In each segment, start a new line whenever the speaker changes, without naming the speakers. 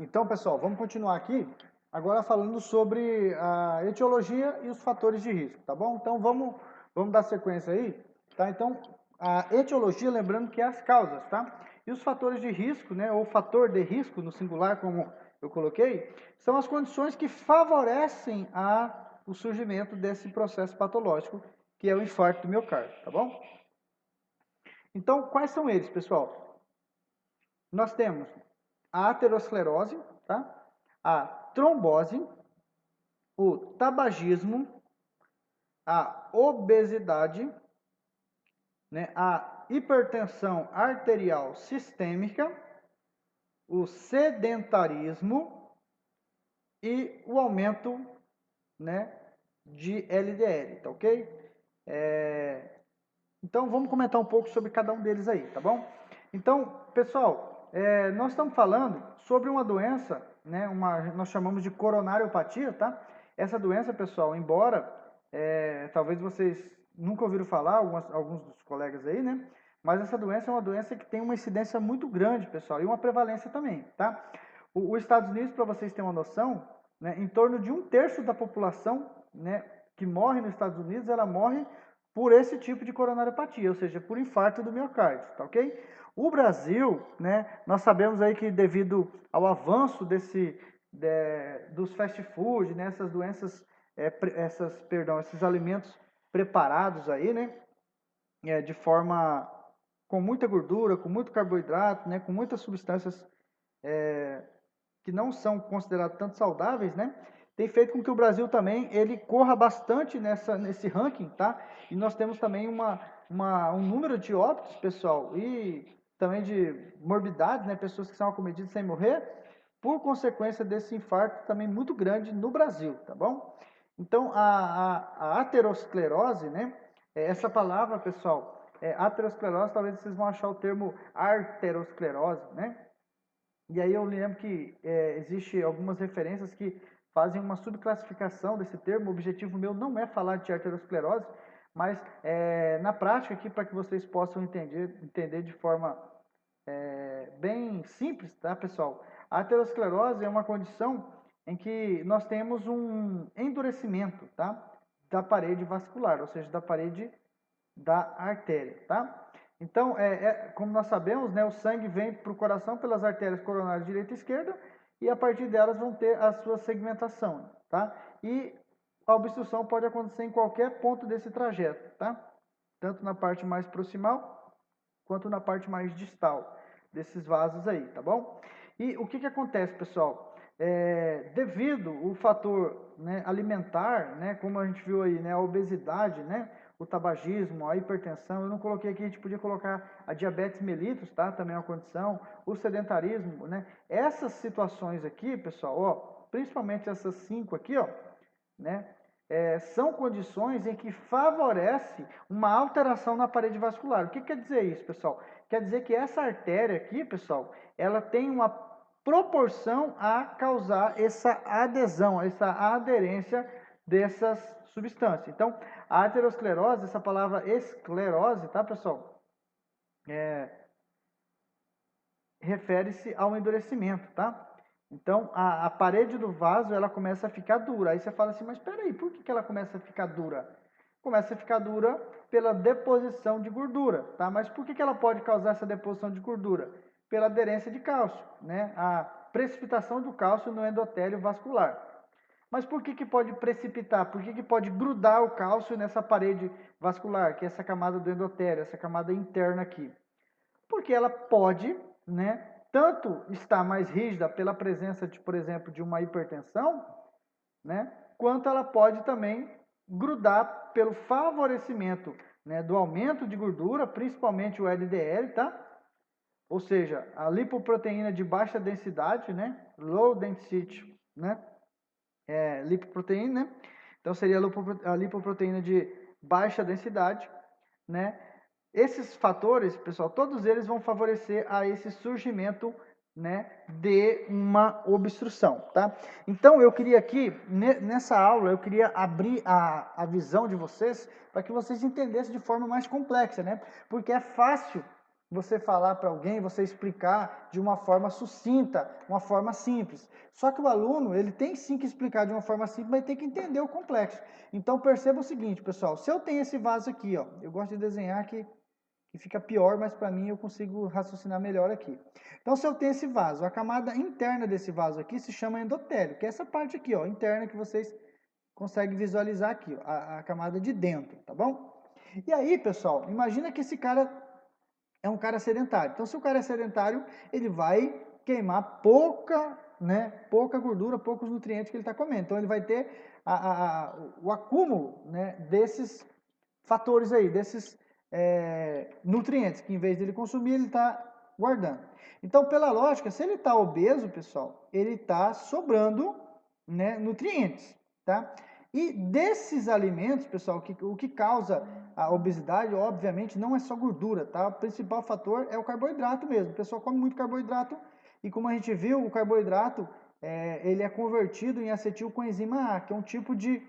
Então, pessoal, vamos continuar aqui, agora falando sobre a etiologia e os fatores de risco, tá bom? Então, vamos dar sequência aí, tá? Então, a etiologia, lembrando que é as causas, tá? E os fatores de risco, né, ou fator de risco, no singular, como eu coloquei, são as condições que favorecem o surgimento desse processo patológico, que é o infarto do miocárdio, tá bom? Então, quais são eles, pessoal? Nós temos a aterosclerose, tá? A trombose, o tabagismo, a obesidade, né? A hipertensão arterial sistêmica, o sedentarismo e o aumento, né, de LDL, tá ok? Então vamos comentar um pouco sobre cada um deles aí, tá bom? Então, pessoal, nós estamos falando sobre uma doença, né? Nós chamamos de coronariopatia, tá? Essa doença, pessoal, embora talvez vocês nunca ouviram falar, alguns dos colegas aí, né? Mas essa doença é uma doença que tem uma incidência muito grande, pessoal, e uma prevalência também, tá? Os Estados Unidos, para vocês terem uma noção, né, em torno de 1/3 da população, né, que morre nos Estados Unidos, ela morre por esse tipo de coronariopatia, ou seja, por infarto do miocárdio, tá ok? O Brasil, né, nós sabemos aí que devido ao avanço dos fast food, né, essas doenças, esses alimentos preparados aí, né, de forma com muita gordura, com muito carboidrato, né, com muitas substâncias que não são considerados tanto saudáveis, né? Tem feito com que o Brasil também ele corra bastante nesse ranking, tá? E nós temos também um número de óbitos, pessoal, e também de morbidade, né? Pessoas que são acometidas sem morrer, por consequência desse infarto também muito grande no Brasil, tá bom? Então, a aterosclerose, né? Essa palavra, pessoal, aterosclerose, talvez vocês vão achar o termo arteriosclerose, né? E aí eu lembro que existe algumas referências que fazem uma subclassificação desse termo. O objetivo meu não é falar de arteriosclerose, mas na prática aqui, para que vocês possam entender de forma bem simples, tá, pessoal? A aterosclerose é uma condição em que nós temos um endurecimento, tá, da parede vascular, ou seja, da parede da artéria, tá? Então, como nós sabemos, né, o sangue vem para o coração pelas artérias coronárias direita e esquerda e a partir delas vão ter a sua segmentação, tá? E a obstrução pode acontecer em qualquer ponto desse trajeto, tá? Tanto na parte mais proximal quanto na parte mais distal desses vasos aí, tá bom? E o que acontece, pessoal? Devido o fator, né, alimentar, né, como a gente viu aí, né, a obesidade, né, o tabagismo, a hipertensão, eu não coloquei aqui, a gente podia colocar a diabetes mellitus, tá? Também é uma condição, o sedentarismo, né? Essas situações aqui, pessoal, ó, principalmente essas 5 aqui, ó, né? São condições em que favorece uma alteração na parede vascular. O que quer dizer isso, pessoal? Quer dizer que essa artéria aqui, pessoal, ela tem uma proporção a causar essa adesão, essa aderência dessas substâncias. Então, a aterosclerose, essa palavra esclerose, tá, pessoal? Refere-se ao endurecimento, tá? Então, a parede do vaso, ela começa a ficar dura. Aí você fala assim, mas espera aí, por que ela começa a ficar dura? Começa a ficar dura pela deposição de gordura, tá? Mas por que ela pode causar essa deposição de gordura? Pela aderência de cálcio, né? A precipitação do cálcio no endotélio vascular. Mas por que pode precipitar? Por que pode grudar o cálcio nessa parede vascular, que é essa camada do endotélio, essa camada interna aqui? Porque ela pode, né, tanto estar mais rígida pela presença, por exemplo, de uma hipertensão, né, quanto ela pode também grudar pelo favorecimento, né, do aumento de gordura, principalmente o LDL, tá? Ou seja, a lipoproteína de baixa densidade, né, low density, né, lipoproteína, né? Então seria a lipoproteína de baixa densidade, né? Esses fatores, pessoal, todos eles vão favorecer a esse surgimento, né, de uma obstrução, tá? Então, eu queria aqui, nessa aula, eu queria abrir a visão de vocês para que vocês entendessem de forma mais complexa, né? Porque é fácil você falar para alguém, você explicar de uma forma sucinta, uma forma simples. Só que o aluno, ele tem sim que explicar de uma forma simples, mas tem que entender o complexo. Então perceba o seguinte, pessoal, se eu tenho esse vaso aqui, ó, eu gosto de desenhar que fica pior, mas para mim eu consigo raciocinar melhor aqui. Então se eu tenho esse vaso, a camada interna desse vaso aqui se chama endotélio, que é essa parte aqui, ó, interna que vocês conseguem visualizar aqui, ó, a camada de dentro, tá bom? E aí, pessoal, imagina que esse cara é um cara sedentário. Então, se o cara é sedentário, ele vai queimar pouca gordura, poucos nutrientes que ele está comendo. Então, ele vai ter o acúmulo, né, desses fatores aí, desses nutrientes, que em vez dele consumir, ele está guardando. Então, pela lógica, se ele está obeso, pessoal, ele está sobrando, né, nutrientes, tá? E desses alimentos, pessoal, o que causa a obesidade, obviamente, não é só gordura, tá? O principal fator é o carboidrato mesmo. O pessoal come muito carboidrato e, como a gente viu, o carboidrato ele é convertido em acetilcoenzima A, que é um tipo de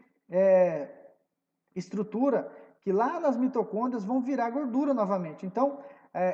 estrutura que lá nas mitocôndrias vão virar gordura novamente. Então,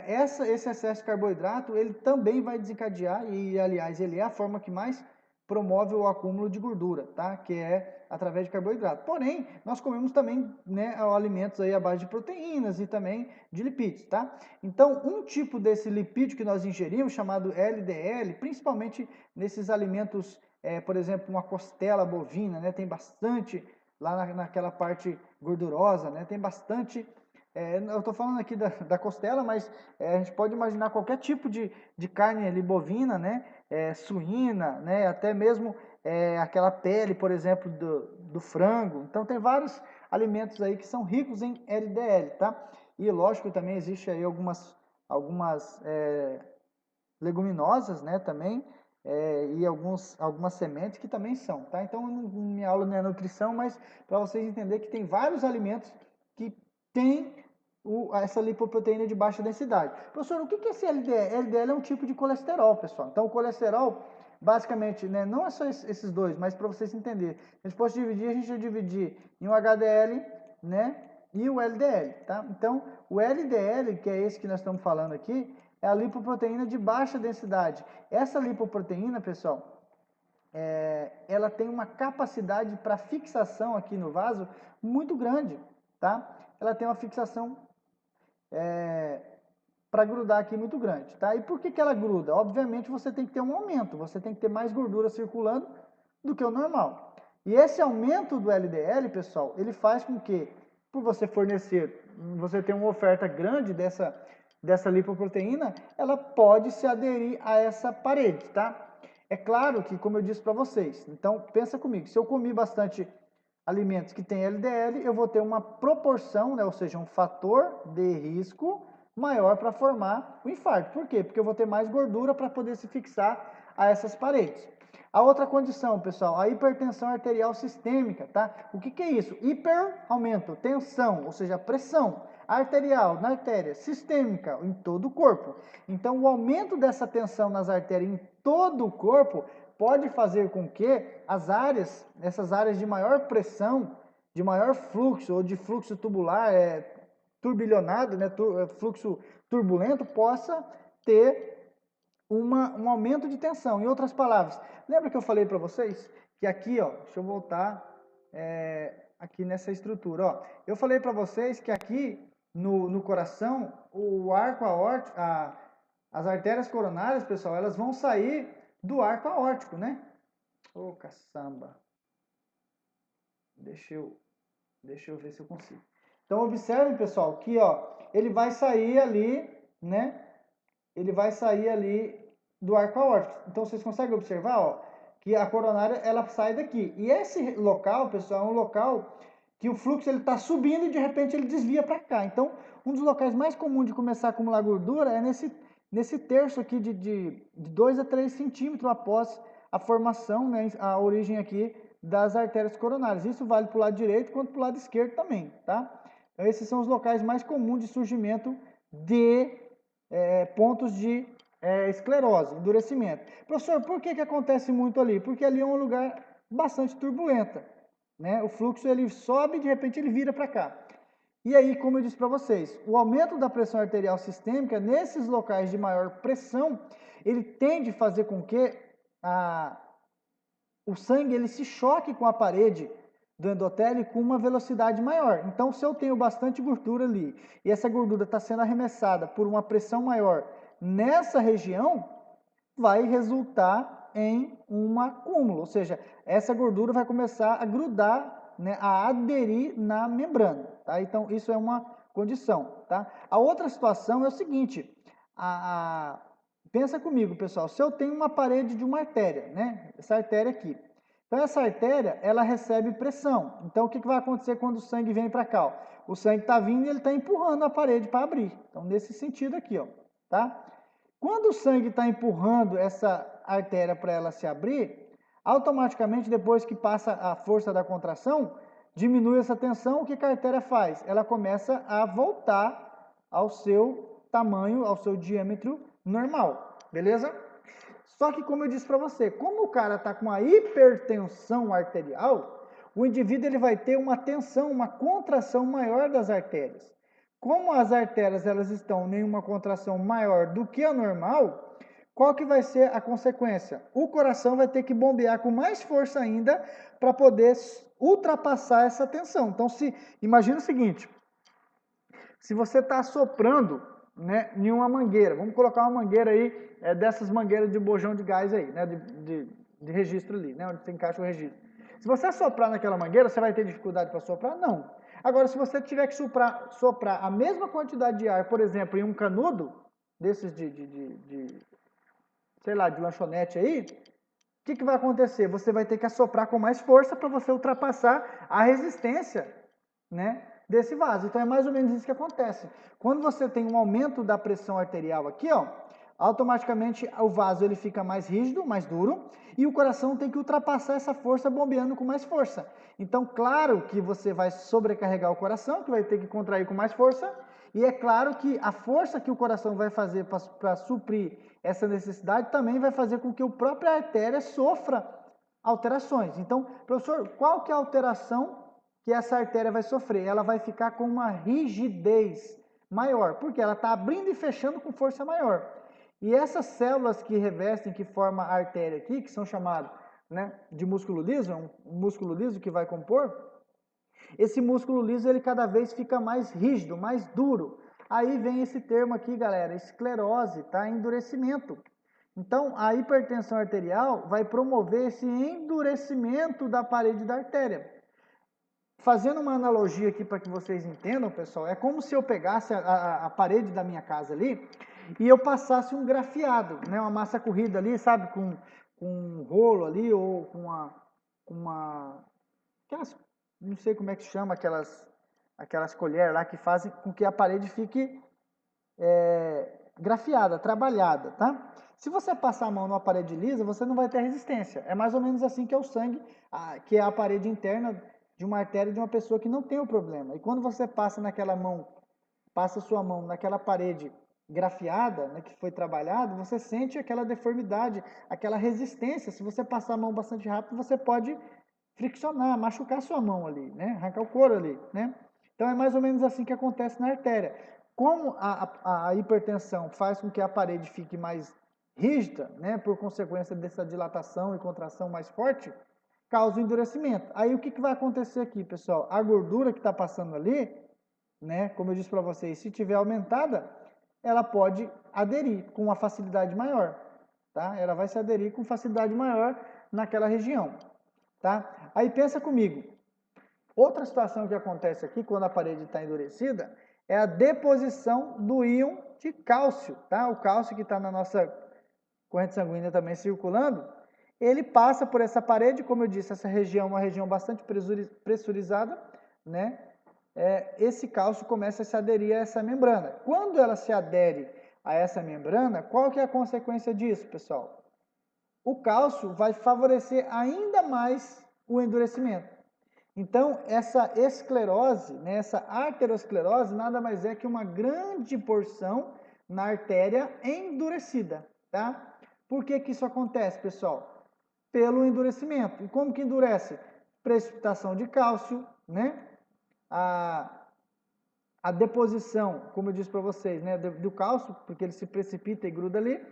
esse excesso de carboidrato, ele também vai desencadear, e aliás, ele é a forma que mais promove o acúmulo de gordura, tá? Que é através de carboidrato. Porém, nós comemos também, né, alimentos aí à base de proteínas e também de lipídios, tá? Então, um tipo desse lipídio que nós ingerimos, chamado LDL, principalmente nesses alimentos, por exemplo, uma costela bovina, né? Tem bastante lá naquela parte gordurosa, né? Tem bastante. Eu estou falando aqui da costela, mas a gente pode imaginar qualquer tipo de carne ali bovina, né? Suína, né? Até mesmo aquela pele, por exemplo, do frango. Então tem vários alimentos aí que são ricos em LDL, tá? E lógico, também existe aí algumas leguminosas, né? Também e algumas sementes que também são, tá? Então, minha aula não é nutrição, mas para vocês entenderem que tem vários alimentos que têm essa lipoproteína de baixa densidade. Professor, o que é esse LDL? LDL é um tipo de colesterol, pessoal. Então, o colesterol, basicamente, né, não é só esses dois, mas para vocês entenderem, a gente vai dividir em um HDL, né, e o LDL, tá? Então, o LDL, que é esse que nós estamos falando aqui, é a lipoproteína de baixa densidade. Essa lipoproteína, pessoal, ela tem uma capacidade para fixação aqui no vaso muito grande, tá? Ela tem uma fixação para grudar aqui muito grande, tá? E por que ela gruda? Obviamente você tem que ter um aumento, você tem que ter mais gordura circulando do que o normal. E esse aumento do LDL, pessoal, ele faz com que, por você fornecer, você ter uma oferta grande dessa lipoproteína, ela pode se aderir a essa parede, tá? É claro que, como eu disse para vocês, então pensa comigo, se eu comi bastante alimentos que têm LDL, eu vou ter uma proporção, né, ou seja, um fator de risco maior para formar o infarto. Por quê? Porque eu vou ter mais gordura para poder se fixar a essas paredes. A outra condição, pessoal, a hipertensão arterial sistêmica, tá? O que é isso? Hiper, aumento, tensão, ou seja, pressão arterial na artéria, sistêmica em todo o corpo. Então, o aumento dessa tensão nas artérias em todo o corpo pode fazer com que essas áreas de maior pressão, de maior fluxo ou de fluxo tubular, turbilhonado, né, fluxo turbulento, possa ter um aumento de tensão. Em outras palavras, lembra que eu falei para vocês que aqui, ó, deixa eu voltar aqui nessa estrutura, ó, eu falei para vocês que aqui no coração, o arco aórtico, as artérias coronárias, pessoal, elas vão sair do arco aórtico, né? Ô, caçamba. Deixa eu ver se eu consigo. Então, observem, pessoal, que ó, ele vai sair ali, né? Ele vai sair ali do arco aórtico. Então, vocês conseguem observar, ó, que a coronária, ela sai daqui. E esse local, pessoal, é um local que o fluxo ele está subindo e de repente ele desvia para cá. Então, um dos locais mais comuns de começar a acumular gordura é nesse terço aqui de 2 a 3 centímetros após a formação, né, a origem aqui das artérias coronárias. Isso vale para o lado direito quanto para o lado esquerdo também, tá? Então, esses são os locais mais comuns de surgimento de pontos de esclerose, endurecimento. Professor, por que acontece muito ali? Porque ali é um lugar bastante turbulento, né? O fluxo ele sobe e de repente ele vira para cá. E aí, como eu disse para vocês, o aumento da pressão arterial sistêmica nesses locais de maior pressão, ele tende a fazer com que o sangue ele se choque com a parede do endotélio com uma velocidade maior. Então, se eu tenho bastante gordura ali e essa gordura está sendo arremessada por uma pressão maior nessa região, vai resultar em um acúmulo, ou seja, essa gordura vai começar a grudar, né, a aderir na membrana, tá? Então, isso é uma condição, tá? A outra situação é o seguinte, pensa comigo, pessoal, se eu tenho uma parede de uma artéria, né, essa artéria aqui, então essa artéria, ela recebe pressão, então o que vai acontecer quando o sangue vem para cá? Ó? O sangue está vindo e ele está empurrando a parede para abrir, então nesse sentido aqui, ó, tá? Quando o sangue está empurrando essa artéria para ela se abrir, automaticamente, depois que passa a força da contração, diminui essa tensão, o que a artéria faz? Ela começa a voltar ao seu tamanho, ao seu diâmetro normal, beleza? Só que, como eu disse para você, como o cara está com a hipertensão arterial, o indivíduo ele vai ter uma tensão, uma contração maior das artérias. Como as artérias elas estão em uma contração maior do que a normal, qual que vai ser a consequência? O coração vai ter que bombear com mais força ainda para poder ultrapassar essa tensão. Então, imagina o seguinte, se você está soprando, né, em uma mangueira, vamos colocar uma mangueira aí, dessas mangueiras de bojão de gás aí, né, de registro ali, né, onde você encaixa o registro. Se você soprar naquela mangueira, você vai ter dificuldade para soprar? Não. Agora, se você tiver que soprar a mesma quantidade de ar, por exemplo, em um canudo, desses sei lá, de lanchonete aí, o que vai acontecer? Você vai ter que assoprar com mais força para você ultrapassar a resistência, né, desse vaso. Então é mais ou menos isso que acontece. Quando você tem um aumento da pressão arterial aqui, ó, automaticamente o vaso ele fica mais rígido, mais duro, e o coração tem que ultrapassar essa força bombeando com mais força. Então, claro que você vai sobrecarregar o coração, que vai ter que contrair com mais força, e é claro que a força que o coração vai fazer para suprir essa necessidade também vai fazer com que a própria artéria sofra alterações. Então, professor, qual que é a alteração que essa artéria vai sofrer? Ela vai ficar com uma rigidez maior, porque ela está abrindo e fechando com força maior. E essas células que revestem, que formam a artéria aqui, que são chamadas, né, de músculo liso, é um músculo liso que vai compor, esse músculo liso ele cada vez fica mais rígido, mais duro. Aí vem esse termo aqui, galera, esclerose, tá? Endurecimento. Então, a hipertensão arterial vai promover esse endurecimento da parede da artéria. Fazendo uma analogia aqui para que vocês entendam, pessoal, é como se eu pegasse a parede da minha casa ali e eu passasse um grafiado, né, uma massa corrida ali, sabe, com um rolo ali ou com aquelas, não sei como é que chama, aquelas colheres lá que fazem com que a parede fique grafiada, trabalhada, tá? Se você passar a mão numa parede lisa, você não vai ter resistência. É mais ou menos assim que é o sangue, que é a parede interna de uma artéria de uma pessoa que não tem o problema. E quando você passa sua mão naquela parede grafiada, né, que foi trabalhada, você sente aquela deformidade, aquela resistência. Se você passar a mão bastante rápido, você pode friccionar, machucar sua mão ali, né? Arrancar o couro ali, né? Então é mais ou menos assim que acontece na artéria. Como a hipertensão faz com que a parede fique mais rígida, né, por consequência dessa dilatação e contração mais forte, causa o endurecimento. Aí o que vai acontecer aqui, pessoal? A gordura que está passando ali, né, como eu disse para vocês, se tiver aumentada, ela pode aderir com uma facilidade maior, tá? Ela vai se aderir com facilidade maior naquela região, tá? Aí pensa comigo, outra situação que acontece aqui quando a parede está endurecida é a deposição do íon de cálcio, tá? O cálcio que está na nossa corrente sanguínea também circulando, ele passa por essa parede, como eu disse, essa região é uma região bastante pressurizada, né? Esse cálcio começa a se aderir a essa membrana. Quando ela se adere a essa membrana, qual que é a consequência disso, pessoal? O cálcio vai favorecer ainda mais o endurecimento. Então, essa esclerose, né, essa arteriosclerose, nada mais é que uma grande porção na artéria endurecida, tá? Por que isso acontece, pessoal? Pelo endurecimento. E como que endurece? Precipitação de cálcio, né? a deposição, como eu disse para vocês, né, do cálcio, porque ele se precipita e gruda ali.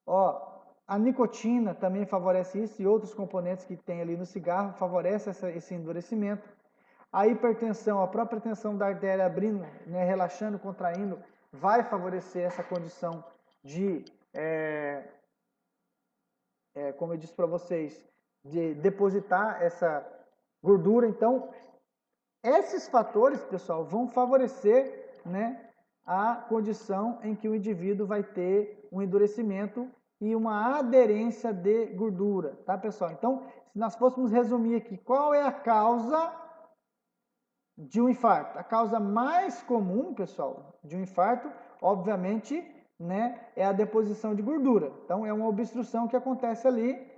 Ó, a nicotina também favorece isso e outros componentes que tem ali no cigarro favorecem esse endurecimento. A hipertensão, a própria tensão da artéria abrindo, né, relaxando, contraindo, vai favorecer essa condição de, como eu disse para vocês, de depositar essa gordura. Então, esses fatores, pessoal, vão favorecer, né, a condição em que o indivíduo vai ter um endurecimento e uma aderência de gordura, tá, pessoal? Então, se nós fôssemos resumir aqui, qual é a causa de um infarto? A causa mais comum, pessoal, de um infarto, obviamente, né, é a deposição de gordura. Então, é uma obstrução que acontece ali.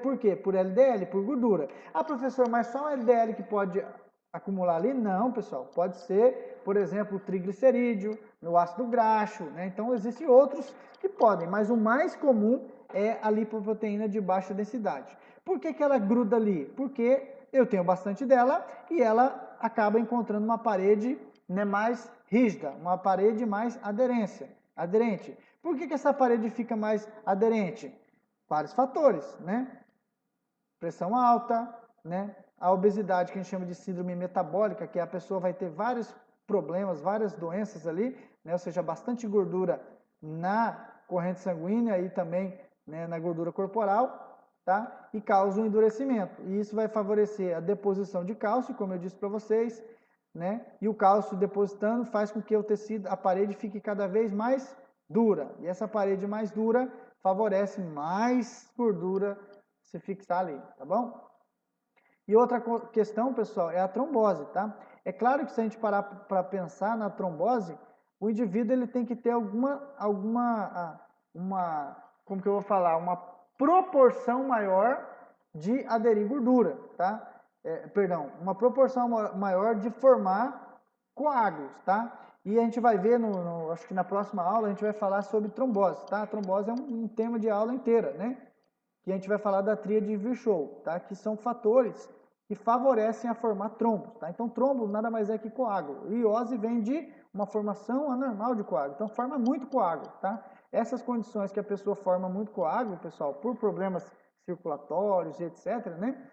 Por quê? Por LDL, por gordura. Ah, professor, mas só o LDL que pode acumular ali? Não, pessoal. Pode ser, por exemplo, o triglicerídeo, o ácido graxo, né? Então, existem outros que podem, mas o mais comum é a lipoproteína de baixa densidade. Por que ela gruda ali? Porque eu tenho bastante dela e ela acaba encontrando uma parede, né, mais rígida, uma parede mais aderente. Por que essa parede fica mais aderente? Vários fatores, né? Pressão alta, né? A obesidade, que a gente chama de síndrome metabólica, que a pessoa vai ter vários problemas, várias doenças ali, né? Ou seja, bastante gordura na corrente sanguínea e também, né, na gordura corporal, tá? E causa um endurecimento. E isso vai favorecer a deposição de cálcio, como eu disse para vocês, né? E o cálcio depositando faz com que o tecido, a parede fique cada vez mais dura. E essa parede mais dura favorece mais gordura se fixar ali, tá bom? E outra questão, pessoal, é a trombose, tá? É claro que se a gente parar para pensar na trombose, o indivíduo ele tem que ter como que eu vou falar, uma proporção maior de aderir gordura, tá? Perdão, uma proporção maior de formar coágulos, tá? E a gente vai ver, acho que na próxima aula, a gente vai falar sobre trombose, tá? A trombose é um tema de aula inteira, né? Que a gente vai falar da tríade Virchow, tá? Que são fatores que favorecem a formar trombos, tá? Então, trombo nada mais é que coágulo. E iose vem de uma formação anormal de coágulo. Então, forma muito coágulo, tá? Essas condições que a pessoa forma muito coágulo, pessoal, por problemas circulatórios e etc., né?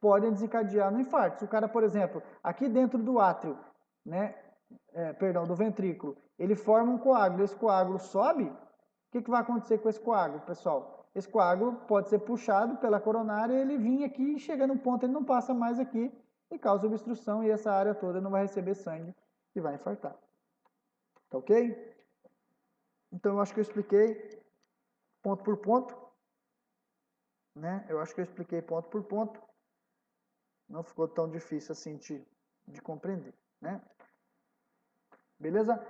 Podem desencadear no infarto. Se o cara, por exemplo, aqui dentro do átrio, né? Do ventrículo, ele forma um coágulo, esse coágulo sobe, o que vai acontecer com esse coágulo, pessoal? Esse coágulo pode ser puxado pela coronária e ele vir aqui e chega num ponto, ele não passa mais aqui e causa obstrução e essa área toda não vai receber sangue e vai infartar. Tá ok? Então eu acho que eu expliquei ponto por ponto, né? Eu acho que eu expliquei ponto por ponto. Não ficou tão difícil assim de compreender, né? Beleza?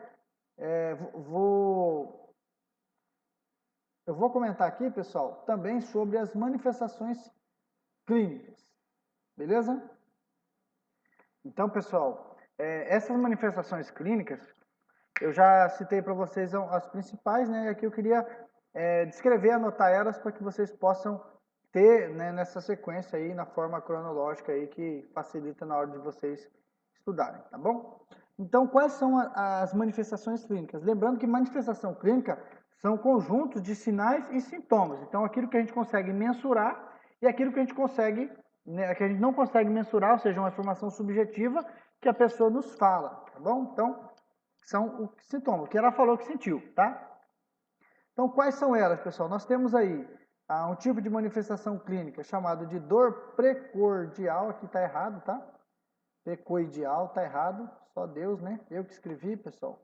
Eu vou comentar aqui, pessoal, também sobre as manifestações clínicas. Beleza? Então, pessoal, essas manifestações clínicas, eu já citei para vocês as principais, né? E aqui eu queria descrever, anotar elas para que vocês possam ter, né, nessa sequência aí, na forma cronológica aí, que facilita na hora de vocês estudarem, tá bom? Então, quais são as manifestações clínicas? Lembrando que manifestação clínica são conjuntos de sinais e sintomas. Então, aquilo que a gente consegue mensurar e aquilo que a gente consegue, né, que a gente não consegue mensurar, ou seja, uma informação subjetiva que a pessoa nos fala, tá bom? Então, são os sintomas, o que ela falou que sentiu, tá? Então, quais são elas, pessoal? Nós temos aí um tipo de manifestação clínica chamado de dor precordial, aqui está errado, tá? Precoidial, está errado, só Deus, né? Eu que escrevi, pessoal.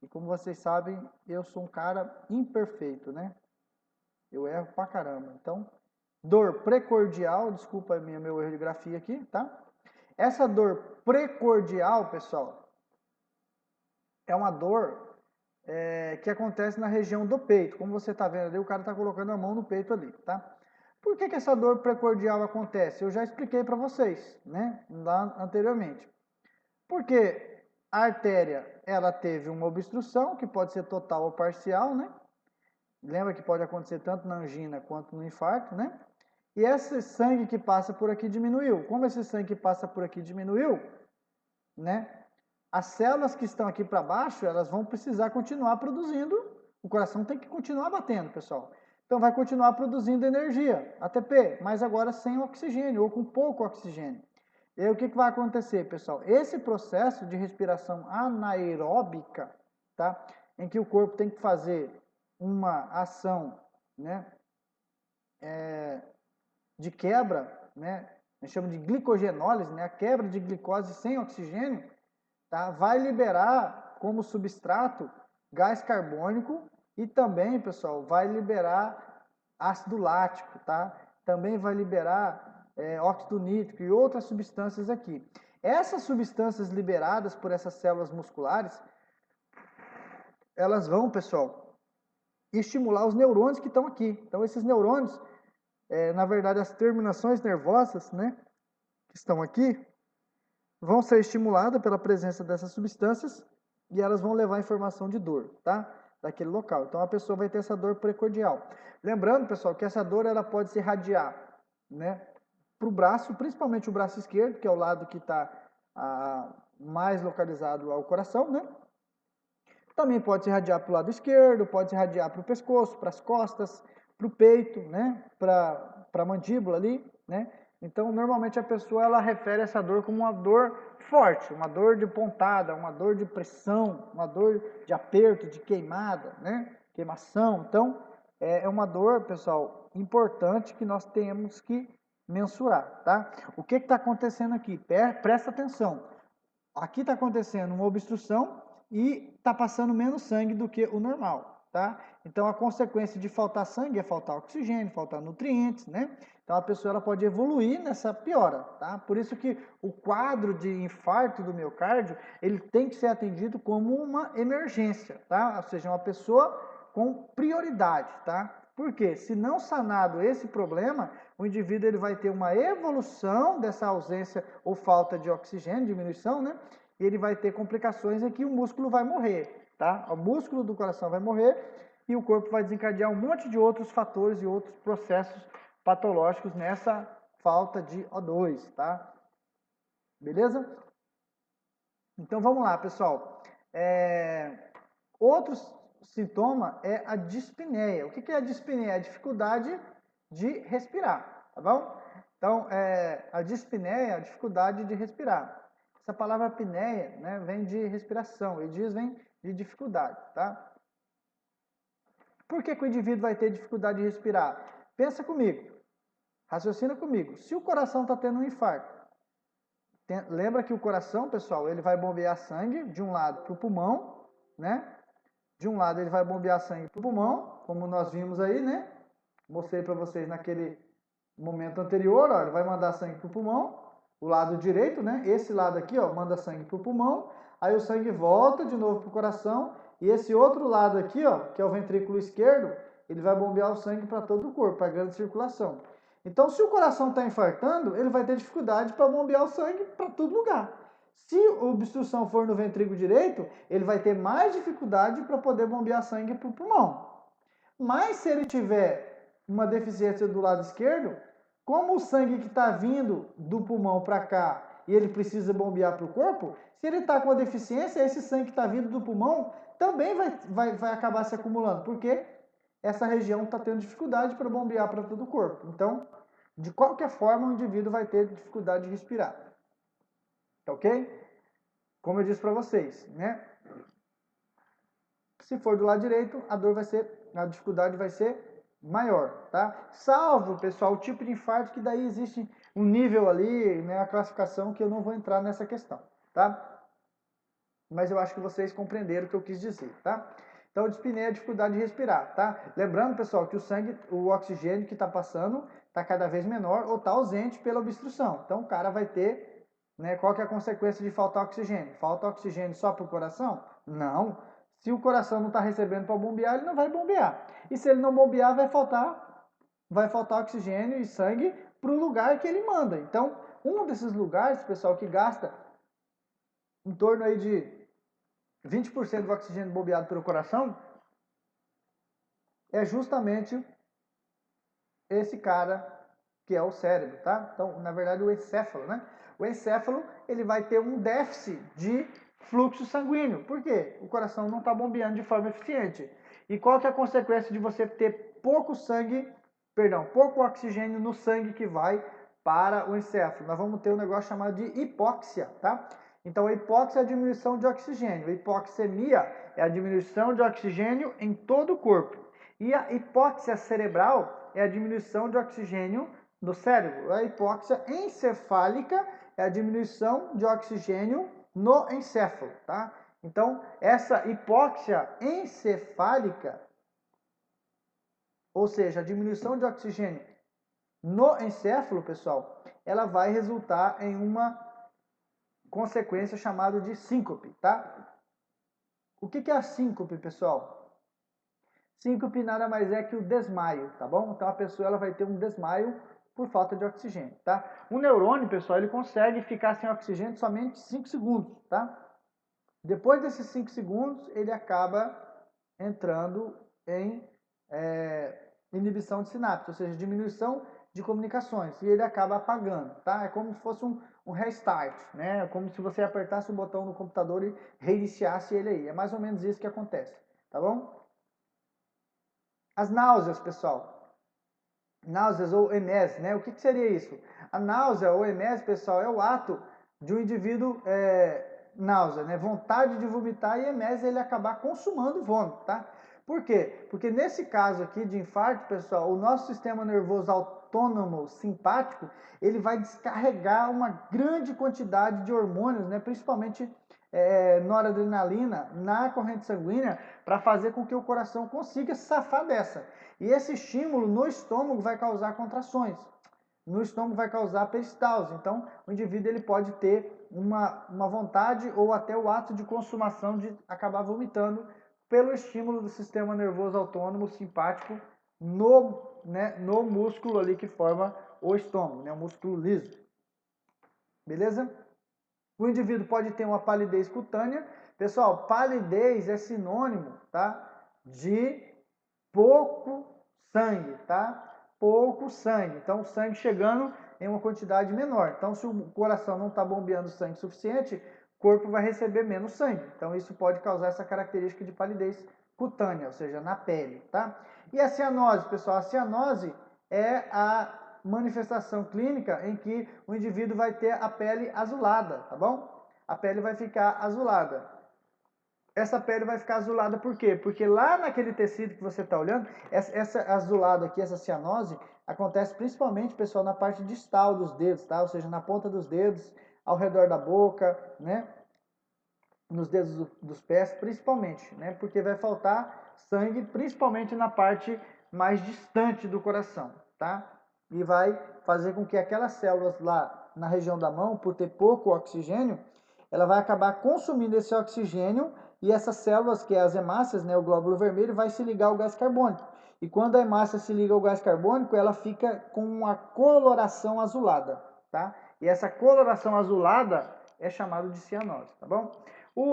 E como vocês sabem, eu sou um cara imperfeito, né? Eu erro pra caramba. Então, dor precordial, desculpa meu erro de grafia aqui, tá? Essa dor precordial, pessoal, é uma dor que acontece na região do peito. Como você está vendo ali, o cara está colocando a mão no peito ali, tá? Por que essa dor precordial acontece? Eu já expliquei para vocês, né? Lá anteriormente. Porque a artéria, ela teve uma obstrução, que pode ser total ou parcial, né? Lembra que pode acontecer tanto na angina quanto no infarto, né? E esse sangue que passa por aqui diminuiu. Como esse sangue que passa por aqui diminuiu, né? as células que estão aqui para baixo, elas vão precisar continuar produzindo, o coração tem que continuar batendo, pessoal. Então vai continuar produzindo energia, ATP, mas agora sem oxigênio ou com pouco oxigênio. E aí o que vai acontecer, pessoal? Esse processo de respiração anaeróbica, tá? Em que o corpo tem que fazer uma ação, né, de quebra, né, a gente chama de glicogenólise, né, a quebra de glicose sem oxigênio, tá? Vai liberar como substrato gás carbônico e também, pessoal, vai liberar ácido lático, tá? Também vai liberar óxido nítrico e outras substâncias aqui. Essas substâncias liberadas por essas células musculares, elas vão, pessoal, estimular os neurônios que estão aqui. Então, esses neurônios, na verdade, as terminações nervosas, né, que estão aqui, vão ser estimuladas pela presença dessas substâncias e elas vão levar informação de dor, tá? Daquele local. Então a pessoa vai ter essa dor precordial. Lembrando, pessoal, que essa dor ela pode se irradiar, né, para o braço, principalmente o braço esquerdo, que é o lado que está mais localizado ao coração, né? Também pode se irradiar para o lado esquerdo, pode se irradiar para o pescoço, para as costas, para o peito, né? Para a mandíbula ali, né? Então, normalmente a pessoa ela refere essa dor como uma dor forte, uma dor de pontada, uma dor de pressão, uma dor de aperto, de queimada, né? Queimação. Então, é uma dor, pessoal, importante que nós temos que mensurar, tá? O que está acontecendo aqui? Presta atenção. Aqui está acontecendo uma obstrução e está passando menos sangue do que o normal, tá? Então a consequência de faltar sangue é faltar oxigênio, faltar nutrientes, né? Então a pessoa ela pode evoluir nessa piora, tá? Por isso que o quadro de infarto do miocárdio, ele tem que ser atendido como uma emergência, tá? Ou seja, uma pessoa com prioridade, tá? Porque se não sanado esse problema, o indivíduo ele vai ter uma evolução dessa ausência ou falta de oxigênio, diminuição, né? E ele vai ter complicações em que o músculo vai morrer, tá? O músculo do coração vai morrer e o corpo vai desencadear um monte de outros fatores e outros processos patológicos nessa falta de O2, tá? Beleza? Então vamos lá, pessoal. Outro sintoma é a dispneia. O que é a dispneia? A dificuldade de respirar, tá bom? Então, a dispneia é a dificuldade de respirar. Essa palavra apneia, né, vem de respiração e vem de dificuldade, tá? Por que o indivíduo vai ter dificuldade de respirar? Pensa comigo, raciocina comigo. Se o coração está tendo um infarto, lembra que o coração, pessoal, ele vai bombear sangue de um lado para o pulmão, né? De um lado ele vai bombear sangue para o pulmão, como nós vimos aí, né? Mostrei para vocês naquele momento anterior, ó, ele vai mandar sangue para o pulmão, o lado direito, né? Esse lado aqui, ó, manda sangue para o pulmão, aí o sangue volta de novo para o coração, e esse outro lado aqui, ó, que é o ventrículo esquerdo, ele vai bombear o sangue para todo o corpo, para a grande circulação. Então, se o coração está infartando, ele vai ter dificuldade para bombear o sangue para todo lugar. Se a obstrução for no ventrículo direito, ele vai ter mais dificuldade para poder bombear sangue para o pulmão. Mas se ele tiver uma deficiência do lado esquerdo, como o sangue que está vindo do pulmão para cá e ele precisa bombear para o corpo, se ele está com a deficiência, esse sangue que está vindo do pulmão também vai acabar se acumulando, porque essa região está tendo dificuldade para bombear para todo o corpo. Então, de qualquer forma, o indivíduo vai ter dificuldade de respirar. Tá ok? Como eu disse para vocês, né? Se for do lado direito, a dificuldade vai ser maior, tá? Salvo, pessoal, o tipo de infarto que daí existe um nível ali, né, a classificação que eu não vou entrar nessa questão, tá? Mas eu acho que vocês compreenderam o que eu quis dizer, tá? Então, dispneia é a dificuldade de respirar, tá? Lembrando, pessoal, que o sangue, o oxigênio que está passando está cada vez menor ou está ausente pela obstrução. Então, o cara vai ter, né, qual que é a consequência de faltar oxigênio? Falta oxigênio só para o coração? Não. Se o coração não está recebendo para bombear, ele não vai bombear. E se ele não bombear, vai faltar oxigênio e sangue para o lugar que ele manda. Então, um desses lugares, pessoal, que gasta em torno aí de 20% do oxigênio bombeado pelo coração, é justamente esse cara que é o cérebro, tá? Então, na verdade, o encéfalo, né? O encéfalo, ele vai ter um déficit de fluxo sanguíneo. Por quê? O coração não está bombeando de forma eficiente. E qual que é a consequência de você ter pouco oxigênio no sangue que vai para o encéfalo? Nós vamos ter um negócio chamado de hipóxia, tá? Então, a hipóxia é a diminuição de oxigênio. A hipoxemia é a diminuição de oxigênio em todo o corpo. E a hipóxia cerebral é a diminuição de oxigênio no cérebro. A hipóxia encefálica é a diminuição de oxigênio no encéfalo, tá? Então, essa hipóxia encefálica, ou seja, a diminuição de oxigênio no encéfalo, pessoal, ela vai resultar em uma consequência chamada de síncope, tá? O que é a síncope, pessoal? Síncope nada mais é que o desmaio, tá bom? Então a pessoa ela vai ter um desmaio por falta de oxigênio, tá? O neurônio, pessoal, ele consegue ficar sem oxigênio somente 5 segundos, tá? Depois desses 5 segundos, ele acaba entrando em inibição de sinapse, ou seja, diminuição de comunicações, e ele acaba apagando, tá? É como se fosse um restart, né? É como se você apertasse o botão no computador e reiniciasse ele aí. É mais ou menos isso que acontece, tá bom? As náuseas, pessoal. Náuseas ou emese, né? O que seria isso? A náusea ou emese, pessoal, é o ato de um indivíduo náusea, né? Vontade de vomitar, e emese ele acabar consumando o vômito, tá? Por quê? Porque nesse caso aqui de infarto, pessoal, o nosso sistema nervoso autônomo simpático, ele vai descarregar uma grande quantidade de hormônios, né? Principalmente noradrenalina na corrente sanguínea, para fazer com que o coração consiga safar dessa. E esse estímulo no estômago vai causar contrações. No estômago vai causar peristalse. Então, o indivíduo ele pode ter uma vontade ou até o ato de consumação de acabar vomitando pelo estímulo do sistema nervoso autônomo simpático no músculo ali que forma o estômago, né, o músculo liso. Beleza? O indivíduo pode ter uma palidez cutânea. Pessoal, palidez é sinônimo, tá, de pouco sangue, tá? Pouco sangue. Então, o sangue chegando em uma quantidade menor. Então, se o coração não está bombeando sangue suficiente, o corpo vai receber menos sangue. Então, isso pode causar essa característica de palidez cutânea, ou seja, na pele, tá? E a cianose, pessoal? A cianose é a manifestação clínica em que o indivíduo vai ter a pele azulada, tá bom? A pele vai ficar azulada. Essa pele vai ficar azulada por quê? Porque lá naquele tecido que você está olhando, essa azulada aqui, essa cianose, acontece principalmente, pessoal, na parte distal dos dedos, tá? Ou seja, na ponta dos dedos, ao redor da boca, né? Nos dedos dos pés, principalmente, né? Porque vai faltar sangue, principalmente na parte mais distante do coração, tá? E vai fazer com que aquelas células lá na região da mão, por ter pouco oxigênio, ela vai acabar consumindo esse oxigênio, e essas células, que é as hemácias, né, o glóbulo vermelho, vai se ligar ao gás carbônico. E quando a hemácia se liga ao gás carbônico, ela fica com uma coloração azulada, tá? E essa coloração azulada é chamada de cianose, tá bom?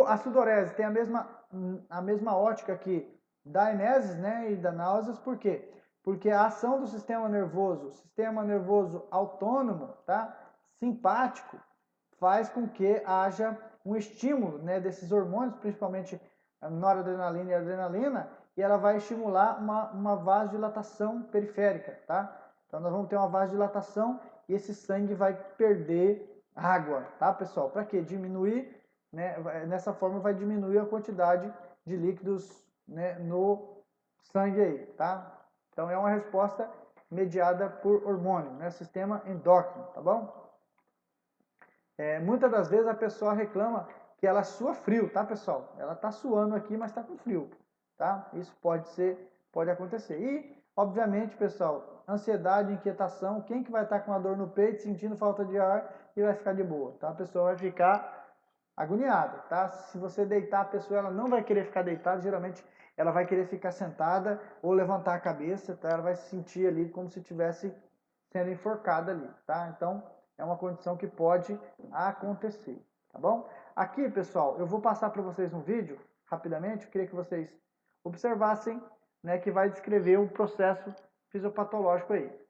A sudorese tem a mesma ótica aqui da emeses, né, e da náuseas. Por quê? Porque a ação do sistema nervoso autônomo, tá, simpático, faz com que haja um estímulo, né, desses hormônios, principalmente a noradrenalina e a adrenalina, e ela vai estimular uma vasodilatação periférica, tá? Então nós vamos ter uma vasodilatação e esse sangue vai perder água, tá, pessoal? Para quê? Diminuir, né? Nessa forma vai diminuir a quantidade de líquidos, né, no sangue aí, tá? Então é uma resposta mediada por hormônio, né? Sistema endócrino, tá bom? Muitas das vezes a pessoa reclama que ela sua frio, tá, pessoal? Ela tá suando aqui, mas tá com frio, tá? Isso pode acontecer. E, obviamente, pessoal, ansiedade, inquietação, quem que vai estar com a dor no peito, sentindo falta de ar e vai ficar de boa, tá? A pessoa vai ficar agoniada, tá? Se você deitar, a pessoa ela não vai querer ficar deitada, geralmente ela vai querer ficar sentada ou levantar a cabeça, tá? Ela vai se sentir ali como se estivesse sendo enforcada ali, tá? Então, é uma condição que pode acontecer, tá bom? Aqui, pessoal, eu vou passar para vocês um vídeo, rapidamente, eu queria que vocês observassem, né, que vai descrever um processo fisiopatológico aí.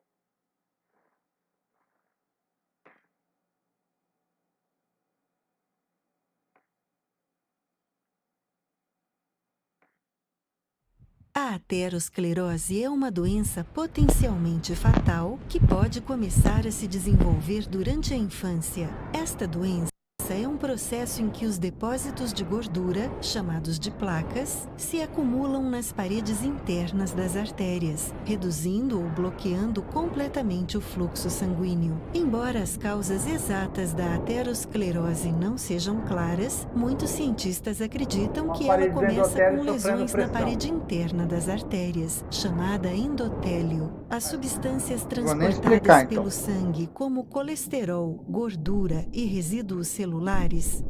A aterosclerose é uma doença potencialmente fatal que pode começar a se desenvolver durante a infância. Esta doença é um processo em que os depósitos de gordura, chamados de placas, se acumulam nas paredes internas das artérias, reduzindo ou bloqueando completamente o fluxo sanguíneo. Embora as causas exatas da aterosclerose não sejam claras, muitos cientistas acreditam que ela começa com lesões na parede interna das artérias, chamada endotélio. As substâncias transportadas pelo sangue, como colesterol, gordura e resíduos celulares,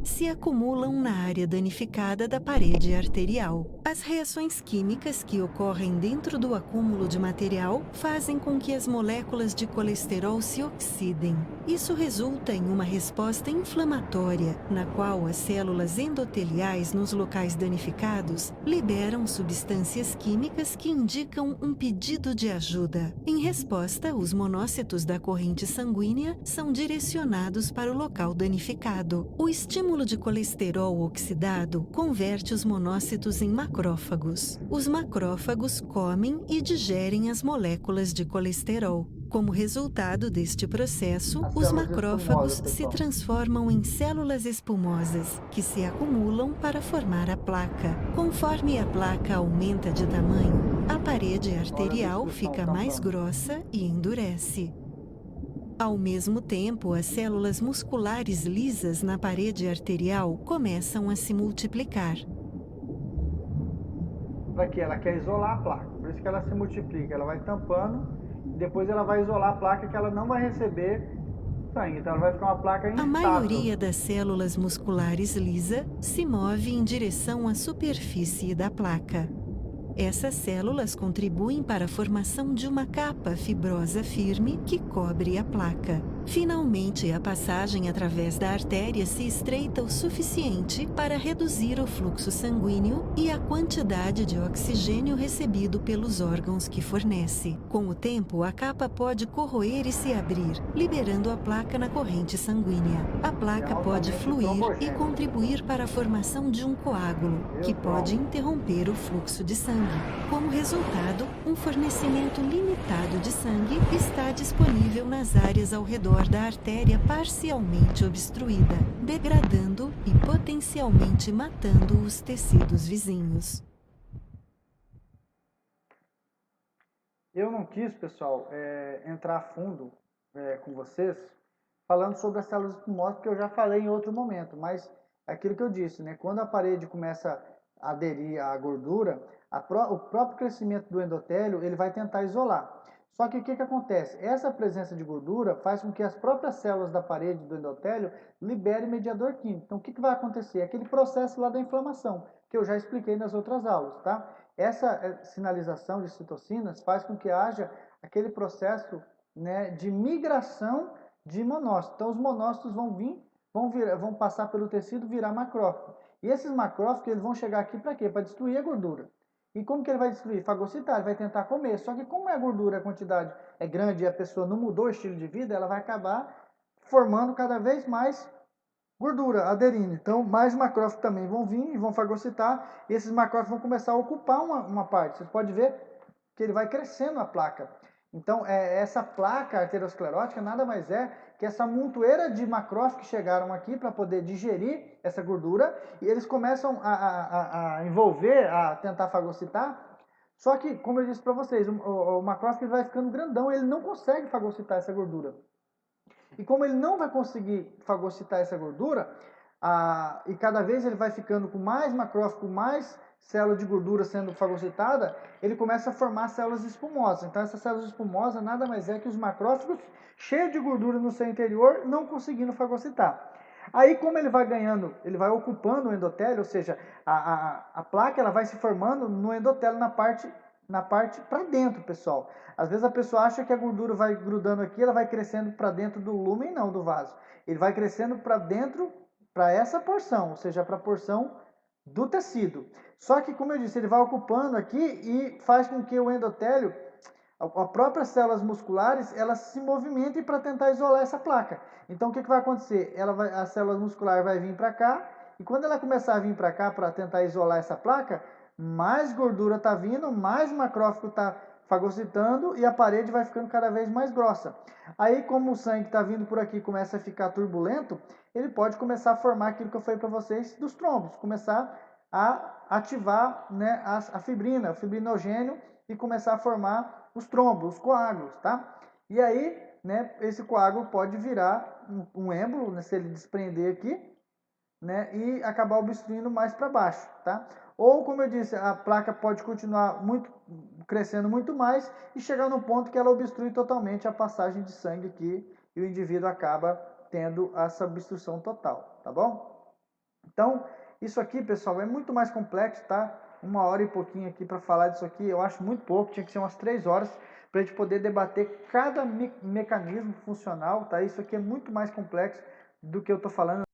se acumulam na área danificada da parede arterial. As reações químicas que ocorrem dentro do acúmulo de material fazem com que as moléculas de colesterol se oxidem. Isso resulta em uma resposta inflamatória, na qual as células endoteliais nos locais danificados liberam substâncias químicas que indicam um pedido de ajuda. Em resposta, os monócitos da corrente sanguínea são direcionados para o local danificado. O estímulo de colesterol oxidado converte os monócitos em macrófagos. Os macrófagos comem e digerem as moléculas de colesterol. Como resultado deste processo, os macrófagos se transformam em células espumosas, que se acumulam para formar a placa. Conforme a placa aumenta de tamanho, a parede arterial fica mais grossa e endurece. Ao mesmo tempo, as células musculares lisas na parede arterial começam a se multiplicar.
Para quê? Ela quer isolar a placa, por isso que ela se multiplica. Ela vai tampando, depois ela vai isolar a placa que ela não vai receber sangue, então ela vai ficar uma placa instável.
A maioria das células musculares lisa se move em direção à superfície da placa. Essas células contribuem para a formação de uma capa fibrosa firme que cobre a placa. Finalmente, a passagem através da artéria se estreita o suficiente para reduzir o fluxo sanguíneo e a quantidade de oxigênio recebido pelos órgãos que fornece. Com o tempo, a capa pode corroer e se abrir, liberando a placa na corrente sanguínea. A placa pode fluir e contribuir para a formação de um coágulo, que pode interromper o fluxo de sangue. Como resultado, um fornecimento limitado de sangue está disponível nas áreas ao redor da artéria parcialmente obstruída, degradando e potencialmente matando os tecidos vizinhos.
Eu não quis, pessoal, entrar a fundo com vocês falando sobre as células espumosas, porque eu já falei em outro momento, mas é aquilo que eu disse, né? Quando a parede começa a aderir à gordura, o próprio crescimento do endotélio ele vai tentar isolar. Só que o que acontece? Essa presença de gordura faz com que as próprias células da parede do endotélio liberem mediador químico. Então, o que vai acontecer? Aquele processo lá da inflamação, que eu já expliquei nas outras aulas, tá? Essa sinalização de citocinas faz com que haja aquele processo, né, de migração de monócitos. Então, os monócitos vão passar pelo tecido, virar macrófago. E esses macrófagos eles vão chegar aqui para quê? Para destruir a gordura. E como que ele vai destruir? Fagocitar, ele vai tentar comer. Só que como a gordura, a quantidade é grande e a pessoa não mudou o estilo de vida, ela vai acabar formando cada vez mais gordura, aderindo. Então, mais macrófagos também vão vir e vão fagocitar. E esses macrófagos vão começar a ocupar uma parte. Você pode ver que ele vai crescendo a placa. Então, essa placa arteriosclerótica nada mais é que essa montoeira de macrófagos que chegaram aqui para poder digerir essa gordura e eles começam a envolver, a tentar fagocitar. Só que, como eu disse para vocês, o macrófago ele vai ficando grandão, ele não consegue fagocitar essa gordura. E como ele não vai conseguir fagocitar essa gordura, e cada vez ele vai ficando com mais macrófago, mais célula de gordura sendo fagocitada, ele começa a formar células espumosas. Então essas células espumosas nada mais é que os macrófagos cheios de gordura no seu interior, não conseguindo fagocitar. Aí como ele vai ganhando, ele vai ocupando o endotélio, ou seja, a placa ela vai se formando no endotélio na parte para dentro, pessoal. Às vezes a pessoa acha que a gordura vai grudando aqui, ela vai crescendo para dentro do lúmen, não, do vaso. Ele vai crescendo para dentro, para essa porção, ou seja, para a porção do tecido. Só que, como eu disse, ele vai ocupando aqui e faz com que o endotélio, as próprias células musculares, elas se movimentem para tentar isolar essa placa. Então, o que vai acontecer? A célula muscular vai vir para cá, e quando ela começar a vir para cá para tentar isolar essa placa, mais gordura está vindo, mais o macrófago está fagocitando e a parede vai ficando cada vez mais grossa. Aí, como o sangue está vindo por aqui começa a ficar turbulento, ele pode começar a formar aquilo que eu falei para vocês dos trombos, começar a ativar, né, a fibrina, o fibrinogênio, e começar a formar os trombos, os coágulos, tá? E aí, né, esse coágulo pode virar um êmbolo, né, se ele desprender aqui, né, e acabar obstruindo mais para baixo, tá? Ou, como eu disse, a placa pode continuar crescendo muito mais e chegar no ponto que ela obstrui totalmente a passagem de sangue aqui e o indivíduo acaba tendo essa obstrução total, tá bom? Então, isso aqui, pessoal, é muito mais complexo, tá? 1 hora e pouquinho aqui para falar disso aqui, eu acho muito pouco, tinha que ser umas 3 horas para a gente poder debater cada mecanismo funcional, tá? Isso aqui é muito mais complexo do que eu estou falando.